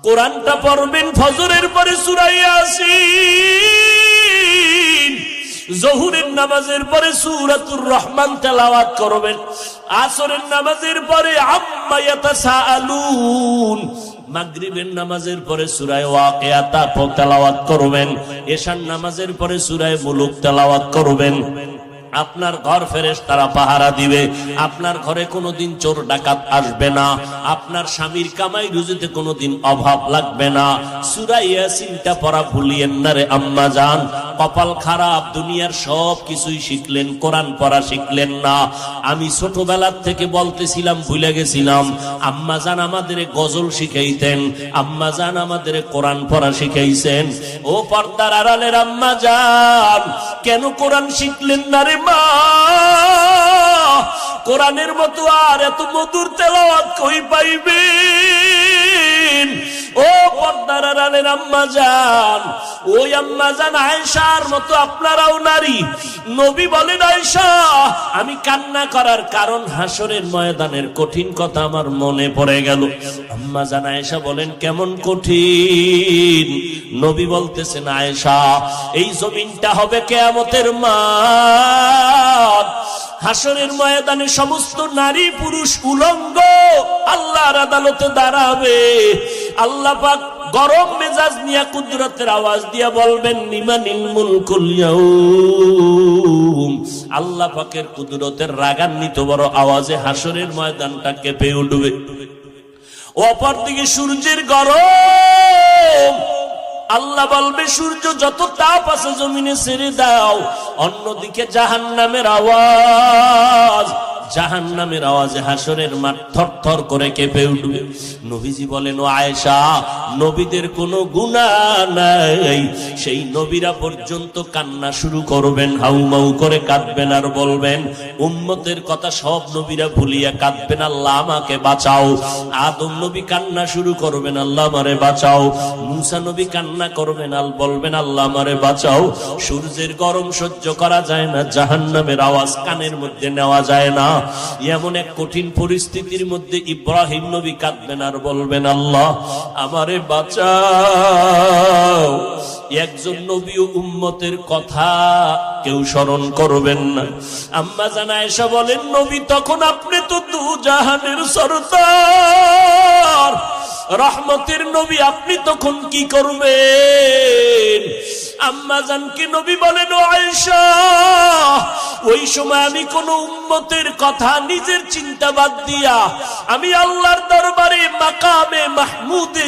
কোরআনটা পড়বেন ফজরের পরে সূরা ইয়াসিন, জোহরের নামাজের পরে সূরাতুর রহমান তেলাওয়াত করবেন, আসরের নামাজের পরে আম্মা ইয়াতাসাআলুন, মাগরিবের নামাজের পরে সূরা ওয়াকিয়া তেলাওয়াত করবেন, এশার নামাজের পরে সূরা মুলুক তেলাওয়াত করবেন। আপনার ঘর ফেরেশতারা পাহারা দিবে, আপনার ঘরে কোনোদিন চোর ডাকাত আসবে না, আপনার স্বামীর কামাই রুজিতে কোনোদিন অভাব লাগবে না। সূরা ইয়াসিনটা পড়া ভুলিয়েন না রে আম্মা জান। কপাল খারাপ, দুনিয়ার সব কিছুই শিখলেন, কোরআন পড়া শিখলেন না। আমি ছোটবেলার থেকে বলতেছিলাম, ভুলে গেছিলাম, আম্মা জান আমাদের গজল শিখাইতেন, আম্মা জান আমাদের কোরআন পড়া শিখাইছেন। ও পর্দার আড়ালের আম্মা জান, কেন কোরআন শিখলেন না রে মা? কোরআনের মতো আর এত মধুর তেলাওয়াত কই পাইবেন? ও পর্দার আড়ালের আম্মা জান, ওই আম্মা জান আয়েশার মতো আপনারাও নারী। নবী বলেন, আয়েশা আমি কান্না করার কারণ হাসরের ময়দানের কঠিন কথা আমার মনে পড়ে গেল। আম্মা জান আয়েশা বলেন, কেমন কঠিন? নবী বলতেছেন, আয়েশা এই জমিনটা হবে কিয়ামতের মাঠ, হাসরের ময়দানে সমস্ত নারী পুরুষ উলঙ্গ আল্লাহর আদালতে দাঁড়াবে। আল্লাহ পাক গরম মেজাজ নিয়ে কুদরতের আওয়াজ দিয়া বলবেন, লিমানিল মুলকুল ইয়াউম। আল্লাহ পাকের কুদরতের রাগান্বিত বড় আওয়াজে হাসরের ময়দানটা কেঁপে উঠবে। অপরদিকে সূর্যের গরম, আল্লাহ বলবে সূর্য যত তাপ আছে জমিনে ছেড়ে দাও। অন্যদিকে জাহান্নামের আওয়াজ, জাহান্নামের আওয়াজে হাসরের মাঠ থরথর করে কেঁপে উঠবে। নবীজি বলেন, ও আয়েশা নবীদের কোনো গুনাহ নাই, সেই নবীরা পর্যন্ত কান্না শুরু করবেন, হাউমাউ করে কাঁদবেন আর বলবেন, উম্মতের কথা সব নবীরা ভুলিয়া কাঁদবেন, আল্লাহ আমাকে বাঁচাও। আদম নবী কান্না শুরু করবেন, আল্লাহ আমারে বাঁচাও। মূসা নবী কান্না করবেন আর বলবেন, আল্লাহ আমারে বাঁচাও। সূর্যের গরম সহ্য করা যায় না, জাহান্নামের আওয়াজ কানের মধ্যে নেওয়া যায় না। এমন এক কঠিন পরিস্থিতির মধ্যে ইব্রাহিম নবী কাঁদবেন আর বলবেন, আল্লাহ আমারে বাঁচাও। একজন নবী ও উম্মতের কথা কেউ স্মরণ করবেন না। আম্মা জান আয়েশা বলেন, নবী তখন আপনি তো দু জাহানের সরদার, রহমতের নবী, আপনি তখন কি করবেন? আম্মা জানকে নবী বলেন, ও আয়েশা ওই সময় আমি কোন উম্মতের কথা নিজের চিন্তা বাদ দিয়া আমি আল্লাহর দরবারে মাকামে মাহমুদে